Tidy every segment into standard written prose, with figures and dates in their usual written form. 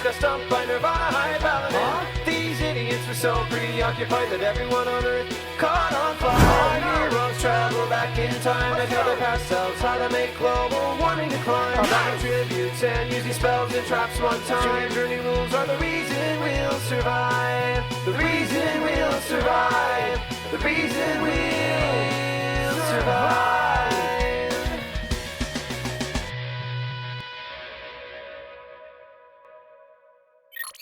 got stumped by Nirvana High Paladin. These idiots were so preoccupied that everyone on Earth caught on fire. Heroes travel back in time and tell their past selves how to make global warming decline. Battle tributes and use these spells and traps one time. Journey rules are the reason we'll survive. The reason we'll survive. The reason we'll survive.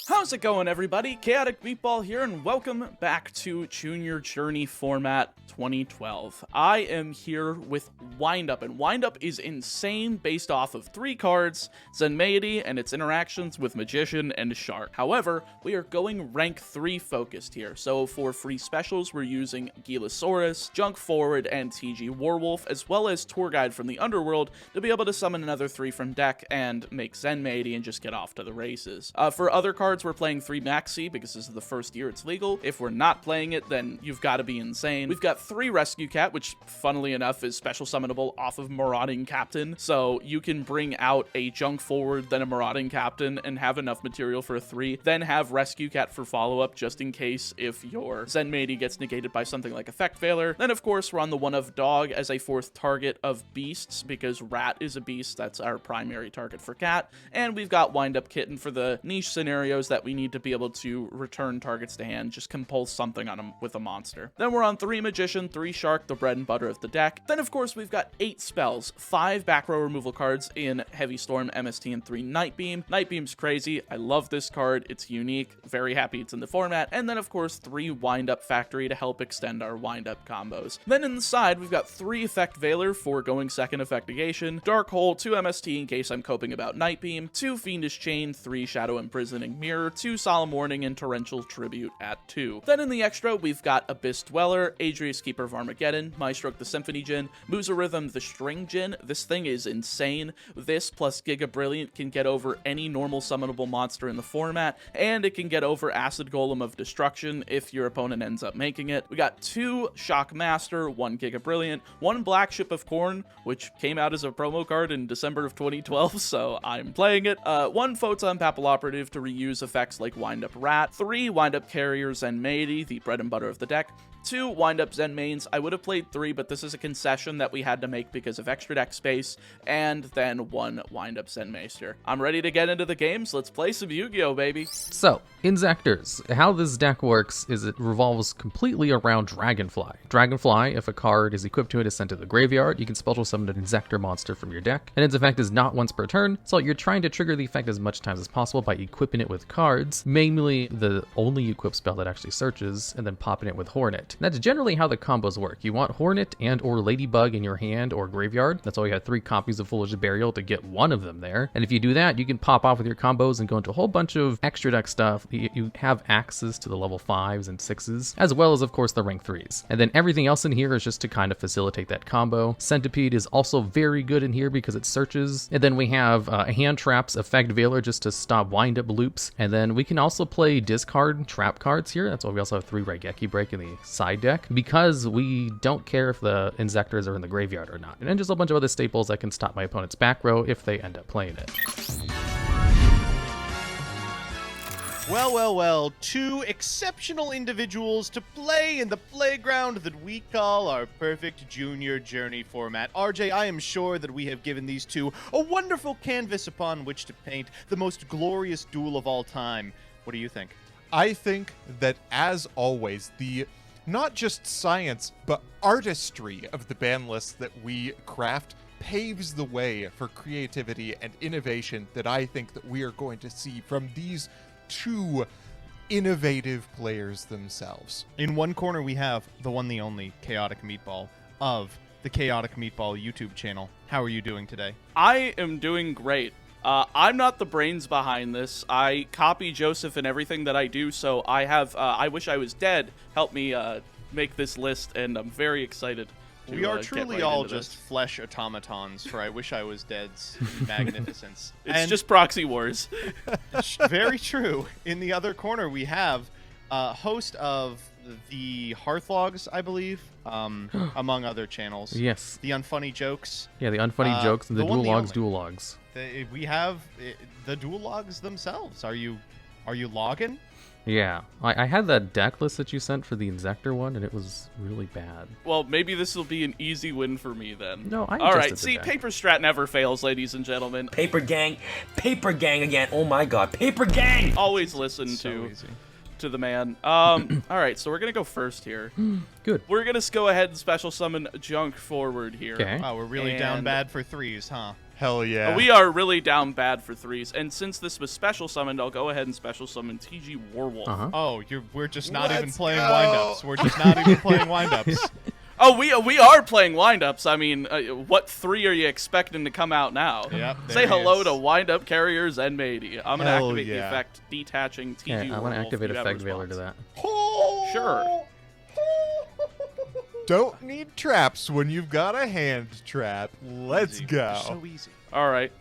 How's it going, everybody? Chaotic Meatball here, and welcome back to Junior Journey Format 2012. I am here with Windup, and Windup is insane based off of 3 cards, Zenmaity and its interactions with Magician and Shark. However, we are going rank 3 focused here, so for free specials we're using Gilasaurus, Junk Forward, and TG Warwolf, as well as Tour Guide from the Underworld to be able to summon another 3 from deck and make Zenmaity and just get off to the races. For other cards, we're playing 3 Maxi because this is the first year it's legal. If we're not playing it, then you've got to be insane. We've got 3 Rescue Cat, which funnily enough is special summonable off of Marauding Captain, so you can bring out a Junk Forward, then a Marauding Captain, and have enough material for a 3, then have Rescue Cat for follow-up just in case if your Zenmaity gets negated by something like Effect Veiler. Then of course we're on the 1 of Dog as a 4th target of Beasts because Rat is a beast, that's our primary target for Cat, and we've got Wind-Up Kitten for the niche scenarios that we need to be able to return targets to hand, just compulse something on them with a monster. Then we're on 3 Magician, 3 Shark, the bread and butter of the deck. Then of course we've got 8 spells, 5 back row removal cards in Heavy Storm, MST, and 3 Night Beam. Night Beam's crazy, I love this card, it's unique, very happy it's in the format. And then of course 3 Wind-Up Factory to help extend our wind-up combos. Then inside we've got 3 Effect Veiler for going second Effectigation, Dark Hole, 2 MST in case I'm coping about Night Beam, 2 Fiendish Chain, 3 Shadow Imprisoning Mirror, 2 Solemn Warning, and Torrential Tribute at 2. Then in the extra, we've got Abyss Dweller, Adrius Keeper of Armageddon, Maestroke the Symphony Djinn, Muza the String Djinn. This thing is insane. This plus Giga Brilliant can get over any normal summonable monster in the format, and it can get over Acid Golem of Destruction if your opponent ends up making it. We got 2 Shock Master, 1 Giga Brilliant, 1 Black Ship of Corn, which came out as a promo card in December of 2012, so I'm playing it, 1 Photon Papilloperative to reuse effects like Wind-Up Rat, 3 Wind-Up Carriers and Zenmaity, the bread and butter of the deck, 2 Wind-Up Zen mains. I would have played 3, but this is a concession that we had to make because of extra deck space, and then 1 Wind-Up Zen Maester. I'm ready to get into the games. Let's play some Yu-Gi-Oh, baby. So, Inzectors. How this deck works is it revolves completely around Dragonfly. Dragonfly, if a card is equipped to it, is sent to the graveyard, you can special summon an Inzector monster from your deck, and its effect is not once per turn, so you're trying to trigger the effect as much times as possible by equipping it with cards, mainly the only equip spell that actually searches, and then popping it with Hornet. That's generally how the combos work. You want Hornet and or Ladybug in your hand or graveyard. That's why you have 3 copies of Foolish Burial to get 1 of them there. And if you do that, you can pop off with your combos and go into a whole bunch of extra deck stuff. You have access to the level 5s and 6s, as well as, of course, the rank 3s. And then everything else in here is just to kind of facilitate that combo. Centipede is also very good in here because it searches. And then we have Hand Traps, Effect Veiler just to stop wind-up loops. And then we can also play discard trap cards here. That's why we also have 3 Raigeki Break in the side deck, because we don't care if the Inzectors are in the graveyard or not. And then just a bunch of other staples that can stop my opponent's back row if they end up playing it. Well, 2 exceptional individuals to play in the playground that we call our perfect Junior Journey format. RJ, I am sure that we have given these 2 a wonderful canvas upon which to paint the most glorious duel of all time. What do you think? I think that, as always, the not just science, but artistry of the ban list that we craft paves the way for creativity and innovation that I think that we are going to see from these 2 innovative players themselves. In one corner, we have the one, the only Chaotic Meatball of the Chaotic Meatball YouTube channel. How are you doing today? I am doing great. I'm not the brains behind this. I copy Joseph in everything that I do, so I have I Wish I Was Dead help me make this list, and I'm very excited. We are truly all just flesh automatons for I Wish I Was Dead's magnificence. It's just proxy wars. Very true. In the other corner, we have host of the Hearthlogs, I believe, among other channels. Yes. The Unfunny Jokes. Yeah, the Unfunny Jokes and the DuelLogs. We have the duel logs themselves. Are you logging? Yeah, I had that deck list that you sent for the Insector one, and it was really bad. Well, maybe this will be an easy win for me then. No, I All adjusted right, the see, deck. paper strat never fails, ladies and gentlemen. Paper gang again. Oh my god, paper gang! Always listen So easy. to the man. All right, so we're gonna go first here. Good. We're gonna go ahead and special summon Junk forward here. Okay. Wow, we're really down And- bad for threes, huh? Hell yeah. We are really down bad for threes, and since this was special summoned, I'll go ahead and special summon TG Warwolf. Uh-huh. Oh, we're just not even Let's playing go. windups. We're just not even playing windups. Oh, we are playing windups. I mean, what 3 are you expecting to come out now? Yep, Say there he hello is. to Windup Carriers and Matey. I'm gonna Hell activate the yeah. effect detaching TG Yeah, I want to Warwolf. activate You have Effect Veiler response. to that. Sure. Don't need traps when you've got a hand trap. Let's Easy. go. So easy. All right.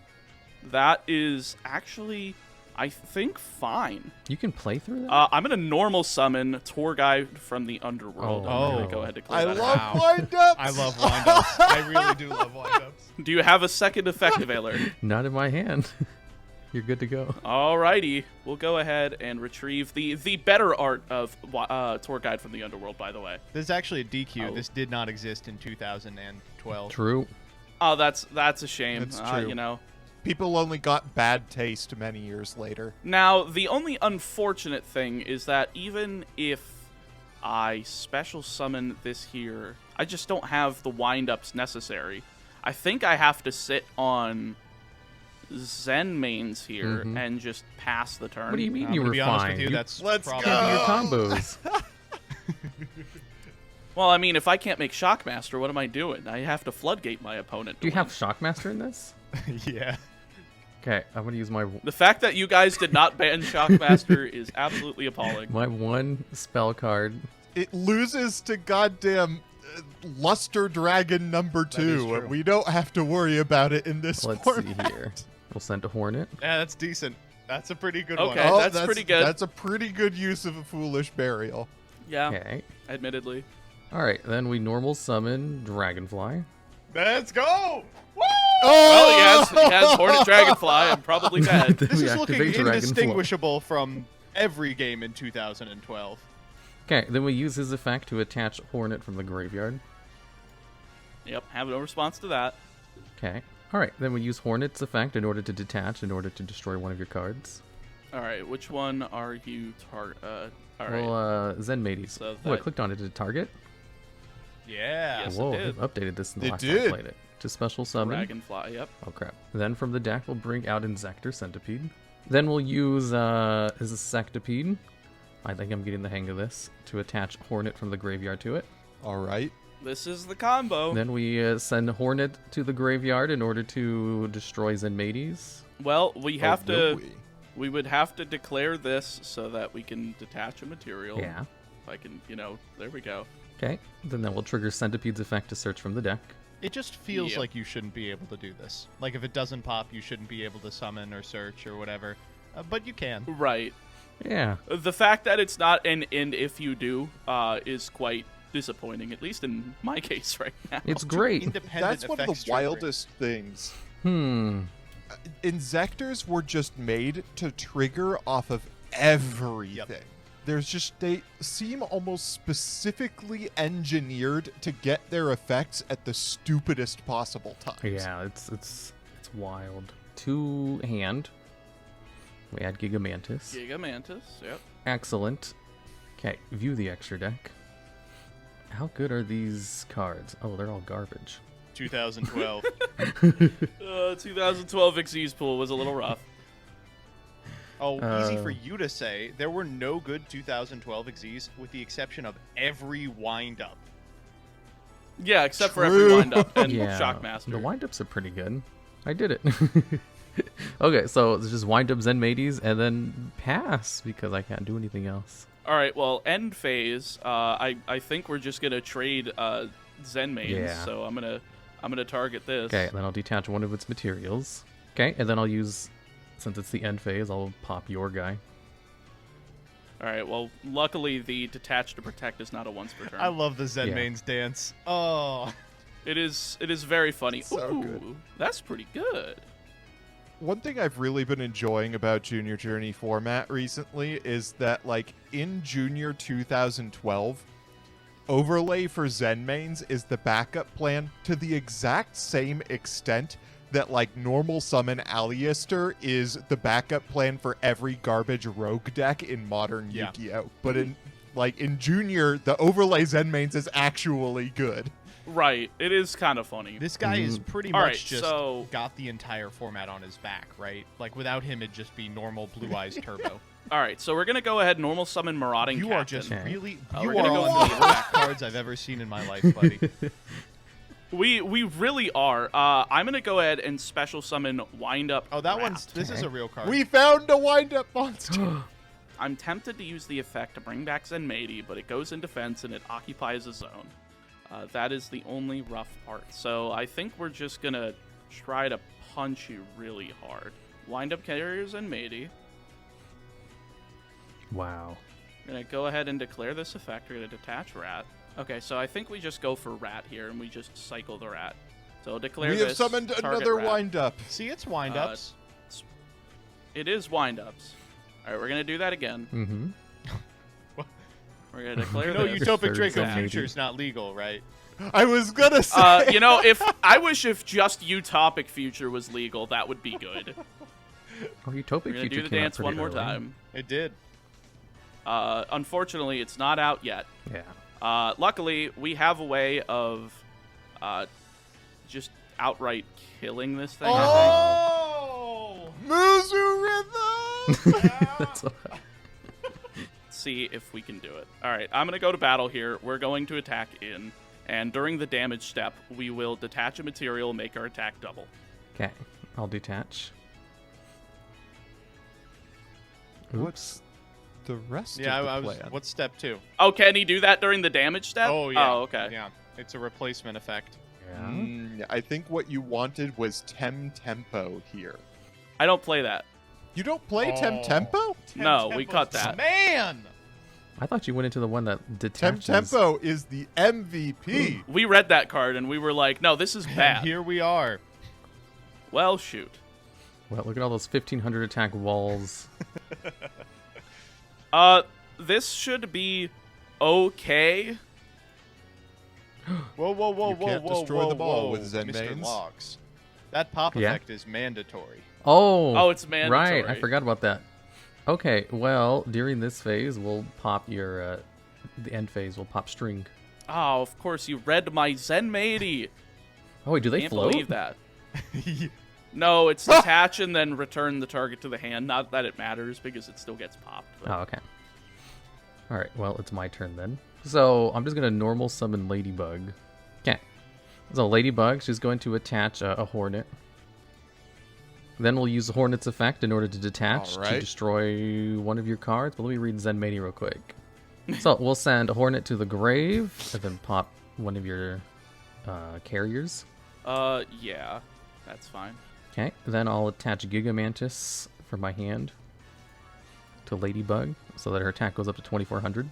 That is actually, I think, fine. You can play through that? I'm gonna normal summon Tour Guide from the Underworld. Oh, I'm gonna no. go ahead and clear I that love out. windups. I love windups. I really do love windups. Do you have a second effect Veiler? Not in my hand. You're good to go. Alrighty, we'll go ahead and retrieve the better art of Tour Guide from the Underworld, by the way. This is actually a DQ. Oh. This did not exist in 2012. True. Oh, that's a shame. That's true. You know. People only got bad taste many years later. Now, the only unfortunate thing is that even if I special summon this here, I just don't have the wind-ups necessary. I think I have to sit on Zen mains here and just pass the turn. What do you mean I'm you gonna were be honest fine? with you, that's Let's probably go. Your combos. Well, I mean, if I can't make Shockmaster, what am I doing? I have to floodgate my opponent. Do you to have win. Shockmaster in this? Yeah. Okay, I'm gonna use my The fact that you guys did not ban Shockmaster is absolutely appalling. one spell card. It loses to goddamn Luster Dragon number is 2. true. We don't have to worry about it in this Let's format. see here. We'll send a Hornet. Yeah, that's decent. That's a pretty good Okay. one. That's pretty good. That's a pretty good use of a foolish burial. Yeah, Okay. admittedly. All right, then we normal summon Dragonfly. Let's go! Woo! Well, he has Hornet Dragonfly. I'm probably dead. Then This we is looking activate Dragonfly. indistinguishable from every game in 2012. Okay, then we use his effect to attach Hornet from the graveyard. Yep, have no response to that. Okay. All right, then we use Hornet's effect in order to detach, in order to destroy one of your cards. All right, which one are you target? All right. Well, Zen Mateys. So Oh, I that- clicked on it to target. Yes. Yeah. it Whoa, did. they've updated this in the It last time I did. played it. To special summon. Dragonfly. Yep. Oh crap. Then from the deck we'll bring out Insector Centipede. Then we'll use his Sectipede. I think I'm getting the hang of this. To attach Hornet from the graveyard to it. All right. This is the combo. Then we send Hornet to the graveyard in order to destroy Zen Mateys. Well, we have Oh, will to. We would have to declare this so that we can detach a material. Yeah. If I can, there we go. Okay. Then that will trigger Centipede's effect to search from the deck. It just feels Yep. like you shouldn't be able to do this. Like, if it doesn't pop, you shouldn't be able to summon or search or whatever. But you can. Right. Yeah. The fact that it's not an and if you do is quite disappointing, at least in my case right now. It's great. Independent That's one of effects the triggering. wildest things. Insectors were just made to trigger off of everything. There's just, they seem almost specifically engineered to get their effects at the stupidest possible times. Yeah, it's wild. 2 hand. We add Gigamantis. Gigamantis, yep. Excellent. Okay, view the extra deck. How good are these cards? Oh, they're all garbage. 2012. 2012 Xyz pool was a little rough. Oh, easy for you to say. There were no good 2012 Xyz with the exception of every wind-up. Yeah, except for True. every wind-up and Yeah, Shockmaster. the windups are pretty good. I did it. Okay, so it's just wind up Zen Mateys and then pass because I can't do anything else. All right, well, end phase. I think we're just gonna trade Zen mains. Yeah. So I'm gonna target this. Okay, then I'll detach one of its materials. Okay, and then I'll use, since it's the end phase, I'll pop your guy. All right. Well, luckily the detach to protect is not a once per turn. I love the Zen Yeah. mains dance. Oh. It is very funny. So Ooh, good. that's pretty good. One thing I've really been enjoying about Junior Journey format recently is that, like, in Junior 2012, overlay for Zen mains is the backup plan to the exact same extent that, like, normal summon Aliaster is the backup plan for every garbage rogue deck in modern Yu-Gi-Oh! But in Junior, the overlay Zen mains is actually good. Right. It is kind of funny. This guy is pretty All much right, just so- got the entire format on his back, right? Like, without him, it'd just be normal Blue Eyes Turbo. All right, so we're going to go ahead normal summon Marauding You Captain. are just Okay. really... we're you gonna are go on into the the- worst cards I've ever seen in my life, buddy. We really are. I'm going to go ahead and special summon Wind Up Oh, that Rat. one's... This is a real card. We found a wind-up monster! I'm tempted to use the effect to bring back Zenmaity, but it goes in defense and it occupies a zone. That is the only rough part. So I think we're just going to try to punch you really hard. Wind Up Carrier Zenmaity. Wow. We're going to go ahead and declare this effect. We're going to detach Rat. Okay, so I think we just go for Rat here, and we just cycle the Rat. So declare We this. have summoned target another rat. wind-up. See, it's wind-ups. It is wind-ups. All right, we're going to do that again. Mm-hmm. We're going to declare No, this. Utopic Third Draco Zenmaity. Future is not legal, right? I was gonna say... You know, if I wish if just Utopic Future was legal, that would be good. Oh, Utopic We're going to Future do the came out dance one pretty more early. time. It did. Unfortunately, it's not out yet. Yeah. Luckily, we have a way of just outright killing this thing. Oh! Muzu Rhythm! That's all. See if we can do it. All right, I'm going to go to battle here. We're going to attack in, and during the damage step, we will detach a material, make our attack double. Okay, I'll detach. What's the rest Yeah, of the I was... plan? What's step 2? Oh, can he do that during the damage step? Oh, yeah. Oh, okay. Yeah, it's a replacement effect. Yeah. I think what you wanted was Tempo here. I don't play that. You don't play Oh. Tempo? No, we cut that. Man! I thought you went into the one that detaches. Tempo is the MVP. We read that card, and we were like, no, this is And bad. here we are. Well, shoot. Well, look at all those 1500 attack walls. This should be okay. Whoa, whoa, whoa, You whoa, can't whoa, destroy whoa, the ball whoa, with Zen Mr. mains. Logs. That pop Yeah? effect is mandatory. Oh, It's mandatory. Right, I forgot about that. Okay, well, during this phase, we'll pop your, the end phase, we'll pop string. Oh, of course, you read my Zenmaity. Oh, wait, do they Can't float? believe that. No, it's detach and then return the target to the hand. Not that it matters, because it still gets popped. But... Oh, okay. Alright, well, it's my turn then. So, I'm just going to normal summon Ladybug. Okay. So, Ladybug, she's going to attach a Hornet. Then we'll use the Hornet's effect in order to detach to Alright. destroy one of your cards. But let me read Zenmaity real quick. So, we'll send a Hornet to the grave, and then pop one of your carriers. Yeah, that's fine. Okay, then I'll attach Gigamantis from my hand to Ladybug, so that her attack goes up to 2400.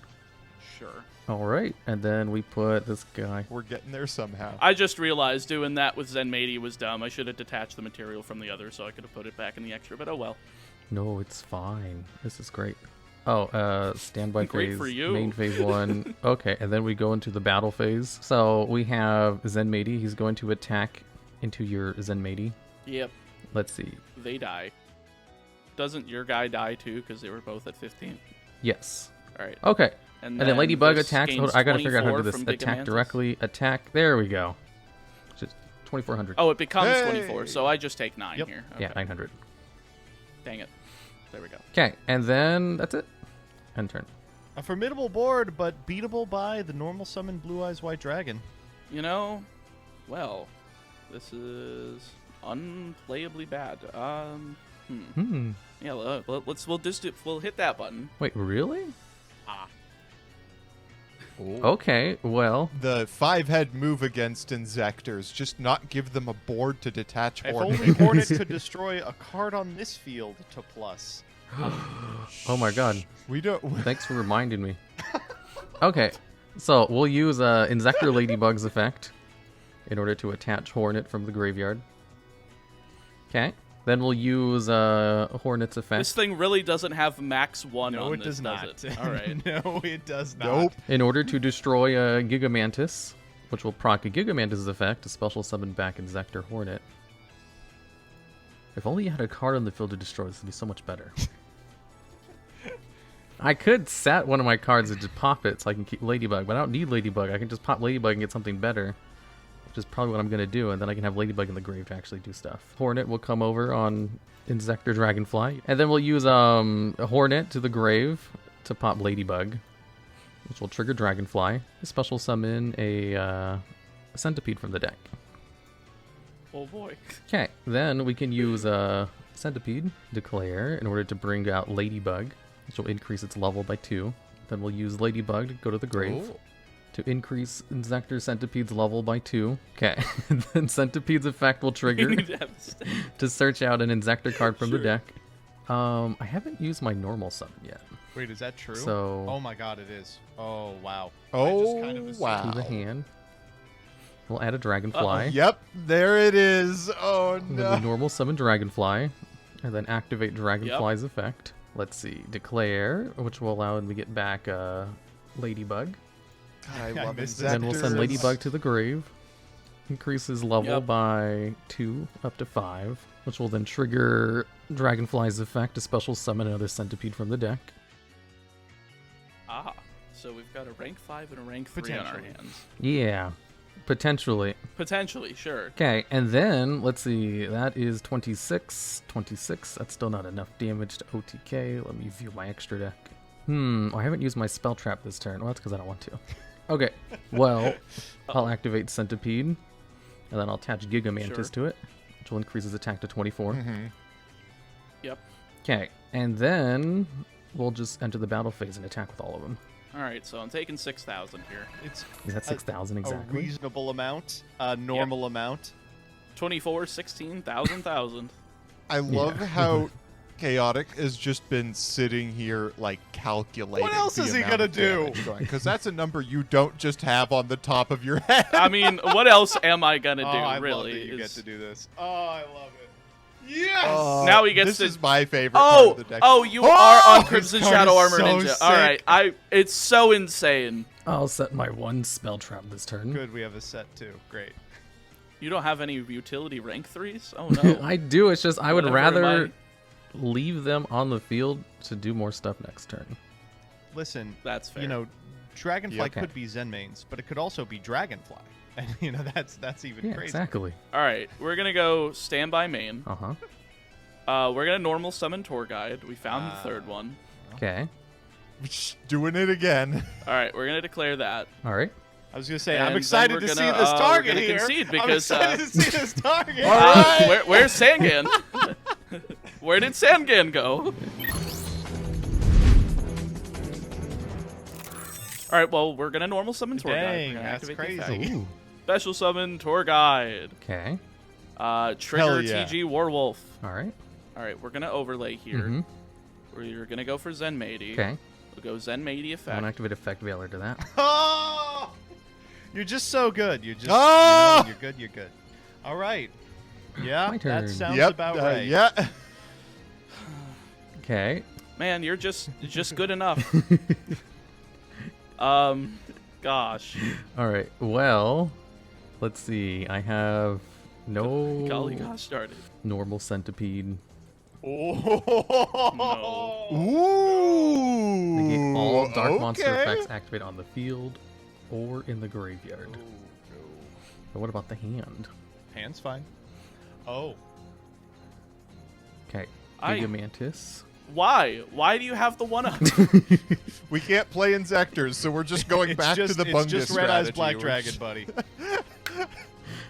Sure. Alright, and then we put this guy. We're getting there somehow. I just realized doing that with Zenmaity was dumb. I should have detached the material from the other, so I could have put it back in the extra, but oh well. No, it's fine. This is great. Oh, standby Great phase, for you. main phase 1. Okay, and then we go into the battle phase. So we have Zenmaity. He's going to attack into your Zenmaity. Yep, Let's see. they die. Doesn't your guy die too, because they were both at 15? Yes. All right. Okay. And then Ladybug this attacks. gains I gotta figure out how to do 24 this. from Attack Gigamantis. directly. Attack. There we go. Just 2400. Oh, it becomes Hey! 24, so I just take 9 Yep. here. Yeah, Okay. 900. Dang it. There we go. Okay, and then that's it. End turn. A formidable board, but beatable by the normal summon Blue Eyes White Dragon. You know, well, this is unplayably bad. Yeah, we'll hit that button. Wait, really? Ah. Okay, well, The 5-head move against Inzectors, just not give them a board to detach If Hornet. only Hornet could destroy a card on this field to plus. oh my god. We don't... Thanks for reminding me. Okay, so we'll use Inzector Ladybug's effect in order to attach Hornet from the graveyard. Okay, Then we'll use Hornet's effect. This thing really doesn't have max 1 No, on it this, does not. it? All right. No, it does not. Nope. In order to destroy a Gigamantis, which will proc a Gigamantis' effect, to special summon back Inzektor Hornet. If only you had a card on the field to destroy, this would be so much better. I could set one of my cards and just pop it so I can keep Ladybug, but I don't need Ladybug. I can just pop Ladybug and get something better, which is probably what I'm going to do, and then I can have Ladybug in the grave to actually do stuff. Hornet will come over on Inzektor Dragonfly, and then we'll use a Hornet to the grave to pop Ladybug, which will trigger Dragonfly, to special summon a Centipede from the deck. Oh boy. Okay, then we can use Centipede Declare in order to bring out Ladybug, which will increase its level by 2. Then we'll use Ladybug to go to the grave to increase Inzektor Centipede's level by 2. Okay, then Centipede's effect will trigger to search out an Inzektor card from the deck. I haven't used my normal summon yet. Wait, is that true? So Oh my god, it is. Oh, wow. Oh, I just kind of assumed- wow. to the hand, we'll add a Dragonfly. Yep, there it is. Oh, And then we no. normal summon Dragonfly, and then activate Dragonfly's effect. Let's see, Declare, which will allow him to get back Ladybug. God, I I love missed Inzektor. that. Then we'll send Ladybug to the grave. Increases level Yep. by 2 up to 5, which will then trigger Dragonfly's effect to special summon another Centipede from the deck. Ah, so we've got a rank 5 and a rank 3 on our Potentially. hands. Yeah, potentially. Potentially, sure. Okay, and then, let's see, that is 26. 26, that's still not enough damage to OTK. Let me view my extra deck. I haven't used my Spell Trap this turn. Well, that's because I don't want to. Okay, well, I'll activate Centipede, and then I'll attach Gigamantis Sure. to it, which will increase his attack to 24. Yep. Okay, and then we'll just enter the battle phase and attack with all of them. All right, so I'm taking 6,000 here. It's Is that 6,000 a exactly? reasonable amount, a normal amount. 24, 16, 1,000. I love how Chaotic has just been sitting here, like, calculating. What else is he gonna do? Because that's a number you don't just have on the top of your head. I mean, what else am I gonna do, I really? love that you get is- to do this. Oh, I love it. Yes! Now he gets this to- is my favorite part of the deck. You are on his Crimson card Shadow is Armor so Ninja. sick. All right, it's so insane. I'll set my one Spell Trap this turn. Good, we have a set too. Great. You don't have any utility rank 3s? Oh no. I do, it's just I would Whatever am rather leave them on the field to do more stuff next turn. Listen, That's fair. you know, Dragonfly Yeah, okay. could be Zen mains, but it could also be Dragonfly. And, you know, that's even Yeah, crazy. exactly. All right, we're gonna go standby main. Uh-huh. We're gonna normal summon Tour Guide. We found the third one. Okay. Doing it again. All right, we're gonna declare that. All right. I was going to say, And I'm then excited we're to gonna, see this we're target gonna here. concede I'm because, excited to see this target. Where's Sangan? Where did Sangan go? All right, well, we're gonna normal summon Tour Guide. Dang, We're gonna that's activate the crazy. effect. Ooh. Special summon Tour Guide. Okay. Trigger Hell yeah. TG Warwolf. All right. All right, we're gonna overlay here. Mhm. We're gonna go for Zen Maidi. Okay. We'll go Zen Maidi I'm gonna effect. activate Effect Veiler to that. Oh! You're just so good. You're just, Oh! you know, you're good, you're good. All right. Yeah, My that turn. sounds Yep. about right. Yeah. Okay. Man, you're just good enough. Gosh. All right. Well, let's see. I have no Golly gosh started. normal Centipede. Oh. Ooh. Negate all Dark Monster okay. effects activate on the field or in the graveyard. But what about the hand? Hand's fine. Oh. Okay. I- Gigamantis. Why? Why do you have the 1-up? We can't play Inzectors, so we're just going back to the it's Bungus just Red Eyes strategy. Black We're Dragon, just- buddy.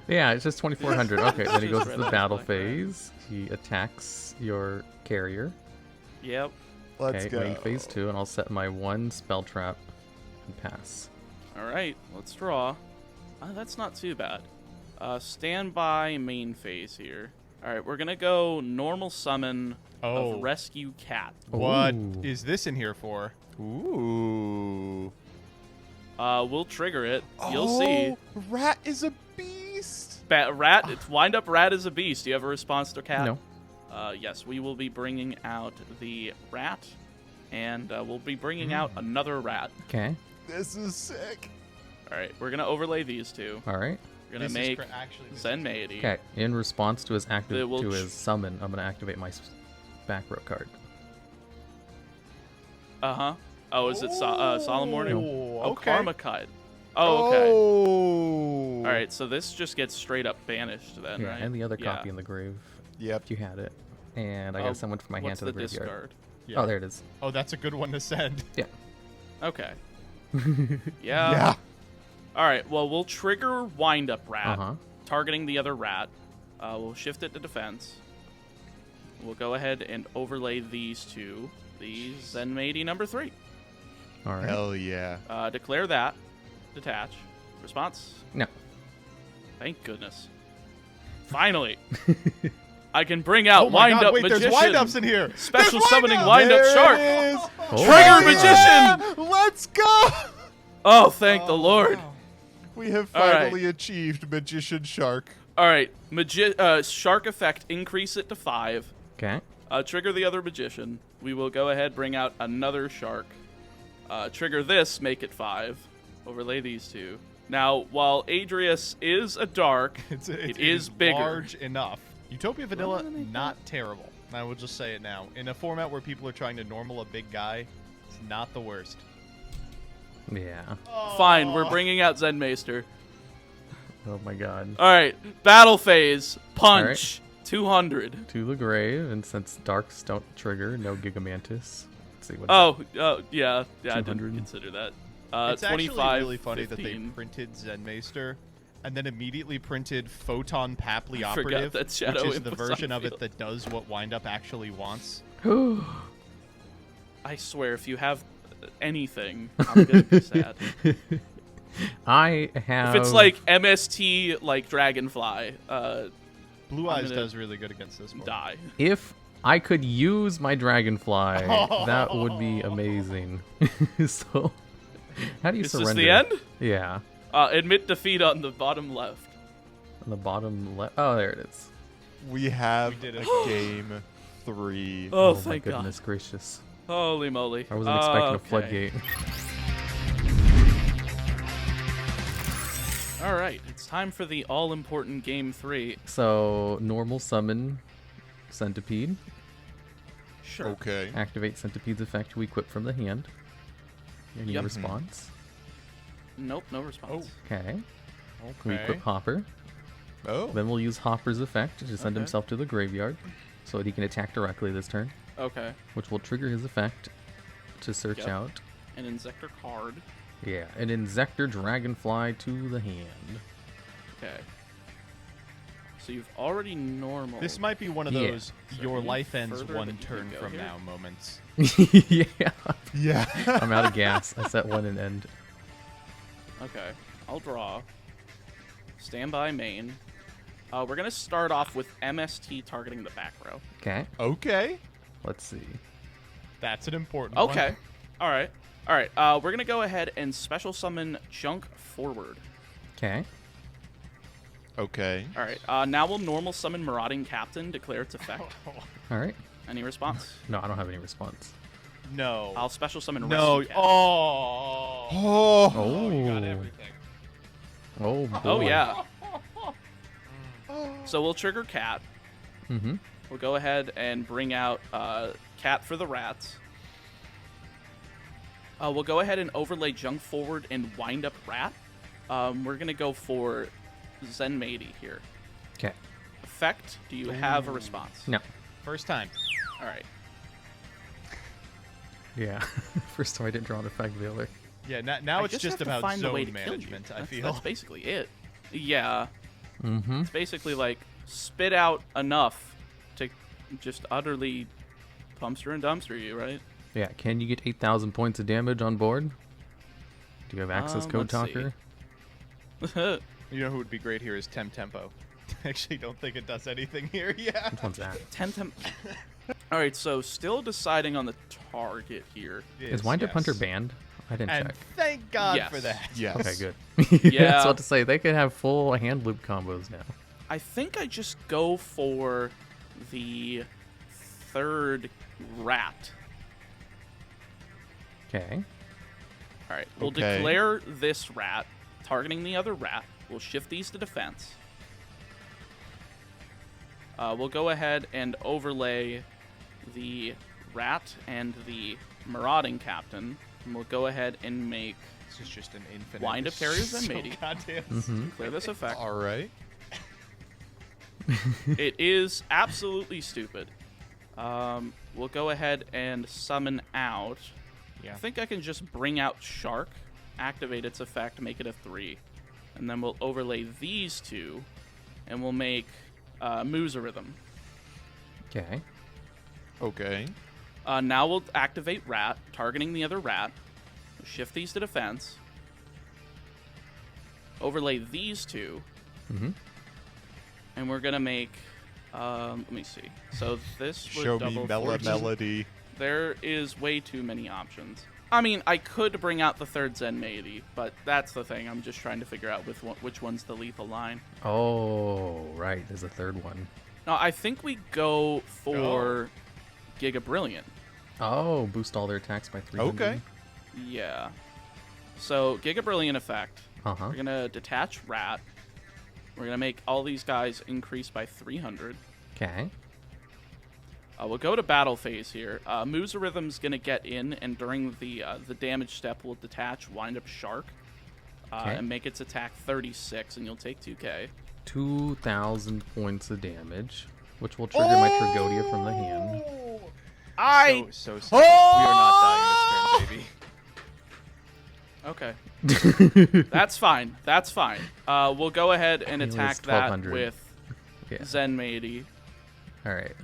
Yeah, it's just 2,400. Okay, then he Just goes to Red the Eyes battle Black Dragon. phase. He attacks your carrier. Yep. Let's Okay, go. main phase 2, and I'll set my one spell trap and pass. All right, let's draw. That's not too bad. Standby main phase here. All right, we're gonna go normal summon Oh. of Rescue Cat. What Ooh. is this in here for? Ooh. We'll trigger it. You'll see. Rat is a beast. Rat. It's wind up. Rat is a beast. Do you have a response to Cat? No. Yes, we will be bringing out the rat, and we'll be bringing out another rat. Okay. This is sick. All right, we're gonna overlay these two. All right. We're gonna This is make actually, this is Zenmaity. Okay. In response to his It will summon, I'm gonna activate my back row card. Uh-huh. Oh, is it Solemn Warning? Oh, Oh, okay. Karma Cut. Oh, okay. Oh. All right, so this just gets straight up banished then, Yeah, right? and the other Yeah. copy in the grave. Yep. If you had it. And I Oh, gotta send one from my hand What's to the the graveyard. discard? Yeah. Oh, there it is. Oh, that's a good one to send. Yeah. Okay. Yeah. Yeah. All right, well, we'll trigger Wind Up Rat, Uh-huh. targeting the other rat. We'll shift it to defense. We'll go ahead and overlay these two. The Zenmaity number 3. All right. Hell yeah. Declare that. Detach. Response? No. Thank goodness. Finally. I can bring out Oh my Wind God, Up wait, Magician. there's wind-ups in here. Special There's summoning wind-up! Wind Up There Shark. it is. Trigger Yeah. Magician! Let's go. Oh, thank the Lord. We have All right. finally achieved Magician Shark. All right. Shark effect, increase it to 5. Okay. Trigger the other magician. We will go ahead, bring out another shark. Trigger this, make it 5. Overlay these two. Now, while Adrius is a dark, it is bigger. Large enough. Utopia Vanilla, not terrible. I will just say it now. In a format where people are trying to normal a big guy, it's not the worst. Yeah. Fine, we're bringing out Zenmaester. Oh my god. All right, battle phase, punch, 200. To the grave, and since darks don't trigger, no Gigamantis. Let's see what. Yeah, I 200. didn't consider that. It's actually 25, really funny that they 15. printed Zenmaester and then immediately printed Photon Papli I forgot Operative, that Shadow which is Imp the was version on of it field. that does what Windup actually wants. I swear, if you have anything, I'm gonna be sad. I have. If it's like MST, like Dragonfly, Blue I'm Eyes gonna does really good against this one. die. If I could use my dragonfly, that would be amazing. So, how do you Is surrender? this the end? Yeah. Admit defeat on the bottom left. On the bottom left. Oh, there it is. We have We did it. game 3. Oh, my thank God. goodness gracious. Holy moly. I wasn't expecting a Okay. floodgate. All right, it's time for the all-important game 3. So, normal summon Centipede. Sure. Okay. Activate Centipede's effect to equip from the hand. Any Yep. response? Nope, no response. Okay. We Okay. equip Hopper. Oh. Then we'll use Hopper's effect to send Okay. himself to the graveyard so that he can attack directly this turn, Okay. which will trigger his effect to search Yep. out. An Insector card. Yeah, an Insector Dragonfly to the hand. Okay. So you've already normal. This might be one of Yeah. those So your any life ends further one that you turn can go from here? now moments. Yeah. Yeah. I'm out of gas. I set one and end. Okay. I'll draw. Stand by main. We're gonna start off with MST targeting the back row. Okay. Okay. Let's see. That's an important one. Okay. All right. All right. We're gonna go ahead and special summon Junk forward. Okay. Okay. All right. Now we'll normal summon Marauding Captain. Declare its effect. All right. Any response? No, I don't have any response. No. I'll special summon no. Rescue Captain. Oh. Oh. Oh. You got everything. Oh, boy. Oh yeah. So we'll trigger Cat. Mm-hmm. We'll go ahead and bring out Cat for the rats. We'll go ahead and overlay Junk forward and wind up Rat. We're gonna go for Zenmaity here. Okay. Effect. Do you have a response? No. First time. All right. Yeah. First time I didn't draw an effect the other. Yeah, now I it's just just have to about find the way zone to kill you. management, I That's- feel. That's basically it. Yeah. Mm-hmm. It's basically like spit out enough to just utterly pumpster and dumpster you, right? Yeah. Can you get 8,000 points of damage on board? Do you have access code let's see. talker? You know who would be great here is Tempo. I actually don't think it does anything here. Yeah. Which one's that? 10 temp. All right, so still deciding on the target here. Is Wind Up Hunter banned? I didn't And check. thank God Yes. for that. Yes. Okay, good. Yeah. I was about to say, they could have full hand loop combos now. I think I just go for the third rat. Okay. All right, we'll Okay. declare this rat, targeting the other rat. We'll shift these to defense. We'll go ahead and overlay the rat and the marauding captain. And we'll go ahead and make This is just an infinite. Wind up carriers and so matey. goddamn clear this effect. All right. It is absolutely stupid. We'll go ahead and summon out. Yeah. I think I can just bring out Shark, activate its effect, make it a 3. And then we'll overlay these two, and we'll make Moose Rhythm. Okay. Okay. Now we'll activate Rat, targeting the other rat. We'll shift these to defense. Overlay these two. Mm-hmm. And we're going to make... let me see. So this would Show me double Mela fortune. Melody. There is way too many options. I mean, I could bring out the third Zen Meidi, but that's the thing. I'm just trying to figure out which one's the lethal line. Oh, right. There's a third one. No, I think we go for Giga Brilliant. Oh, boost all their attacks by 300. Okay. Yeah. So, Giga Brilliant effect. Uh-huh. We're going to detach Rat. We're going to make all these guys increase by 300. Okay. We'll go to battle phase here. Musa Rhythm's going to get in, and during the damage step, we'll detach Wind Up Shark Okay. and make its attack 36, and you'll take 2k. 2,000 points of damage, which will trigger my Tragodia from the hand. So sad. We are not dying this turn, baby. Okay. That's fine. That's fine. We'll go ahead and It was attack that 1200. with Yeah. Zen Meidi. All right.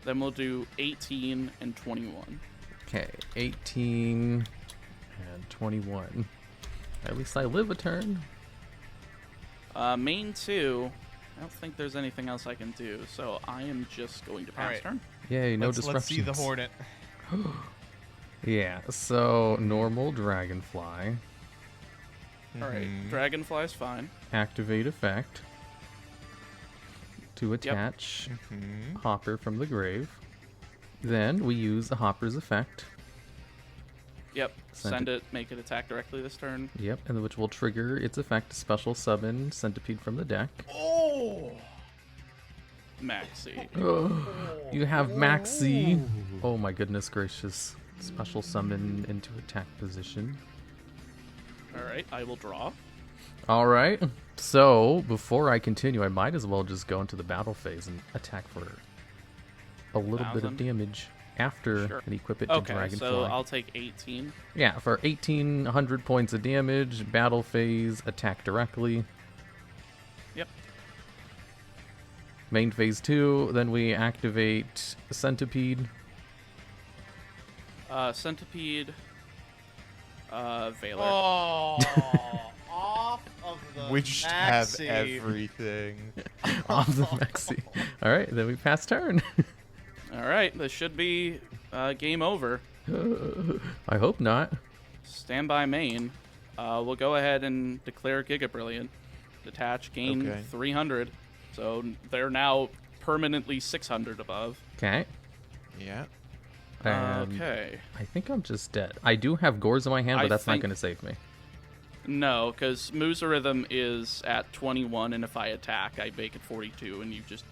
Then we'll do 18 and 21. Okay. 18 and 21. At least I live a turn. Main 2, I don't think there's anything else I can do, so I am just going to pass Alright. turn. Yay, no Let's disruptions. see the Hornet. Yeah, so normal Dragonfly. Alright, Mhm. Dragonfly's fine. Activate effect. To attach Mhm. Hopper from the grave. Then we use the Hopper's effect. Yep, Send send it, make it attack directly this turn. Yep, and which will trigger its effect to special summon Centipede from the deck. Oh! Maxi. You have Maxi. Oh my goodness gracious. Special summon into attack position. Alright, I will draw. Alright, so before I continue, I might as well just go into the battle phase and attack for a little bit of 1,000? damage after Sure. and equip it to Okay, Dragonfly. so I'll take 18. Yeah, for 1,800 points of damage, battle phase, attack directly. Yep. Main phase 2, then we activate Centipede. Centipede. Valor. Oh! Off of the We just have Maxi. everything. Off the Maxi. Alright, then we pass turn. Alright, this should be game over. I hope not. Stand by main. We'll go ahead and declare Giga Brilliant. Detach, gain Okay. 300. So they're now permanently 600 above. Okay. Yeah. And Okay. I think I'm just dead. I do have Gores in my hand, but I that's not think- going to save me. No, because Musa Rhythm is at 21, and if I attack, I make it 42, and you just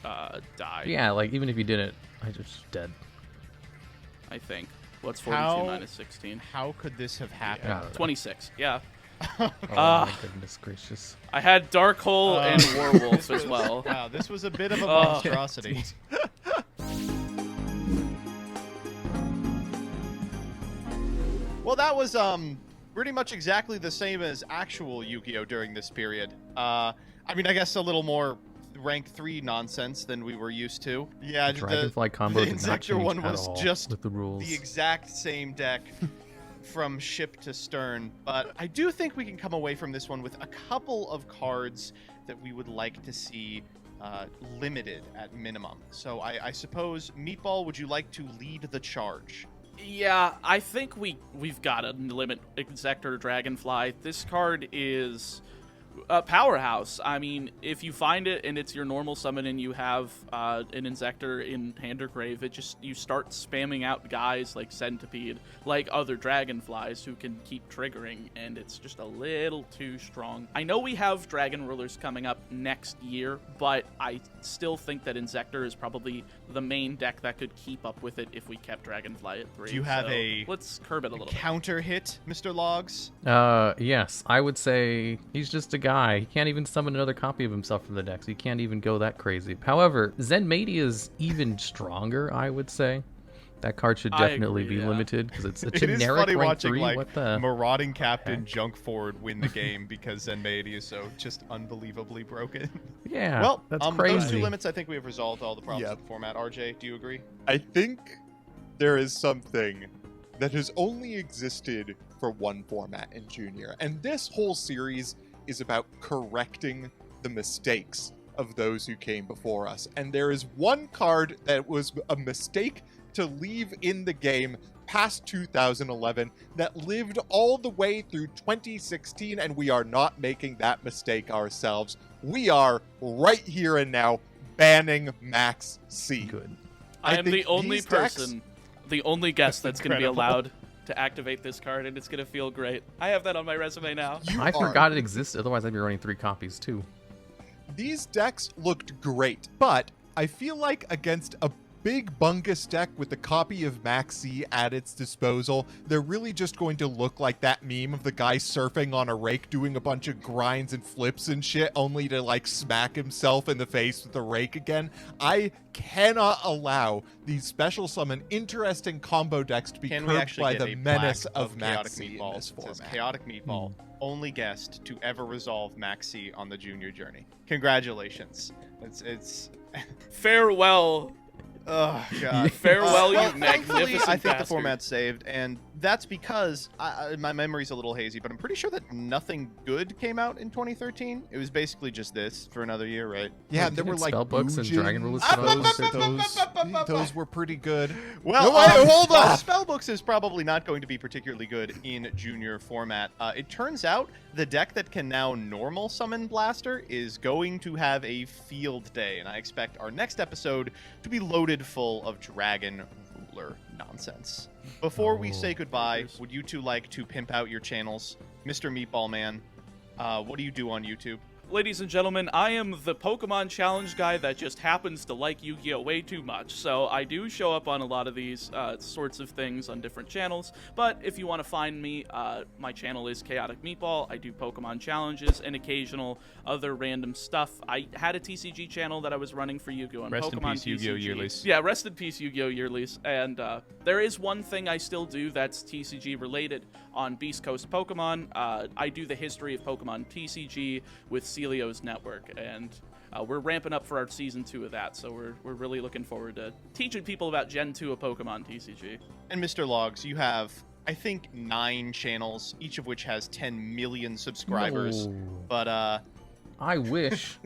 die. Yeah, like even if you didn't, I just dead. I think. What's 42 How- minus 16? How could this have happened? Yeah. 26, yeah. Oh my goodness gracious. I had Dark Hole and Werewolf as well. Wow, this was a bit of a Oh. monstrosity. Well, that was pretty much exactly the same as actual Yu-Gi-Oh during this period. I mean, I guess a little more rank 3 nonsense than we were used to. Yeah, Dragonfly combo the did not Insector change one at was all just with the rules. the exact same deck from ship to stern. But I do think we can come away from this one with a couple of cards that we would like to see limited at minimum. So I suppose, Meatball, would you like to lead the charge? Yeah, I think we've got to limit Insector Dragonfly. This card is Powerhouse. I mean, if you find it and it's your normal summon and you have an Insector in hand or grave, you start spamming out guys like Centipede, like other Dragonflies who can keep triggering, and it's just a little too strong. I know we have Dragon Rulers coming up next year, but I still think that Insector is probably the main deck that could keep up with it if we kept Dragonfly at 3. Do you have let's curb it a little bit. Counter hit, Mr. Logs? Yes, I would say he's just a guy. He can't even summon another copy of himself from the deck, so he can't even go that crazy. However, Zenmadia is even stronger, I would say. That card should definitely be limited because it's a It is generic funny rank watching 3. like What the? marauding captain Junk Forward win the game because Zenmadia is so just unbelievably broken. Yeah, Well, that's those crazy. 2 limits, I think we have resolved all the problems with the format. RJ, do you agree? I think there is something that has only existed for one format in Junior, and this whole series is about correcting the mistakes of those who came before us. And there is one card that was a mistake to leave in the game past 2011 that lived all the way through 2016, and we are not making that mistake ourselves. We are right here and now banning Max C. Good. I am the think only these decks- person, the only guest that's going to be incredible. allowed to activate this card, and it's going to feel great. I have that on my resume now. You I are- forgot it existed, otherwise I'd be running 3 copies too. These decks looked great, but I feel like against a big bungus deck with a copy of Maxi at its disposal, they're really just going to look like that meme of the guy surfing on a rake doing a bunch of grinds and flips and shit, only to like smack himself in the face with the rake again. I cannot allow these special summon interesting combo decks to be Can we curbed actually by get the a menace plaque of Chaotic Maxi in Meatball? this It says format. Chaotic Meatball, only guest to ever resolve Maxi on the Junior Journey. Congratulations. It's Farewell. oh god. Farewell, you Thankfully, magnificent I think the bastard. format's saved, and that's because my memory's a little hazy, but I'm pretty sure that nothing good came out in 2013. It was basically just this for another year, right? Yeah, Wait, there were didn't like spellbooks and Bujins. Dragon Rulers come out? Those were pretty good. Well, No, wait, hold on. Spellbooks is probably not going to be particularly good in Junior format. It turns out the deck that can now normal summon Blaster is going to have a field day, and I expect our next episode to be loaded full of Dragon Ruler nonsense. Before we say goodbye, would you two like to pimp out your channels? Mr. Meatball Man, what do you do on YouTube? Ladies and gentlemen, I am the Pokemon Challenge guy that just happens to like Yu-Gi-Oh! Way too much, so I do show up on a lot of these sorts of things on different channels, but if you want to find me, my channel is Chaotic Meatball. I do Pokemon Challenges and occasional other random stuff. I had a TCG channel that I was running for Yu-Gi-Oh! And Rest in Pokemon peace, Yu-Gi-Oh! TCG. Yearlies. Yeah, rest in peace, Yu-Gi-Oh! Yearlies. And there is one thing I still do that's TCG related on Beast Coast Pokemon. I do the history of Pokemon TCG with Celio's network, and we're ramping up for our season 2 of that, so we're really looking forward to teaching people about Gen 2 of Pokemon TCG. And Mr. Logs, you have, I think, 9 channels, each of which has 10 million subscribers. No. But I wish.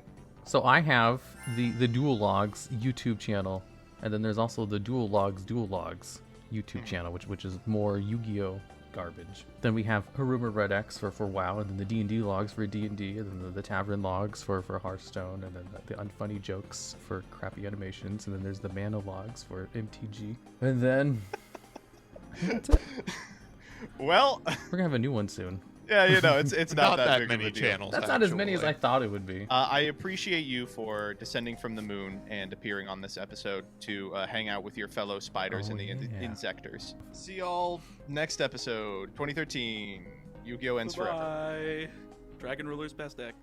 So I have the TheDuelLogs YouTube channel, and then there's also the DuelLogs YouTube channel, which is more Yu-Gi-Oh! Garbage. Then we have Haruma Red X for WoW, and then the D&D logs for D&D, and then the Tavern logs for Hearthstone, and then the unfunny jokes for crappy animations, and then there's the Mana logs for MTG. And then that's it. well, We're gonna have a new one soon. yeah, you know, it's not, Not that that big many of a deal. channels. That's not as many as I actually. thought it would be. I appreciate you for descending from the moon and appearing on this episode to hang out with your fellow spiders Oh, and the yeah. insectors. See y'all next episode, 2013. Yu-Gi-Oh! Ends forever. Bye. Dragon Ruler's best deck.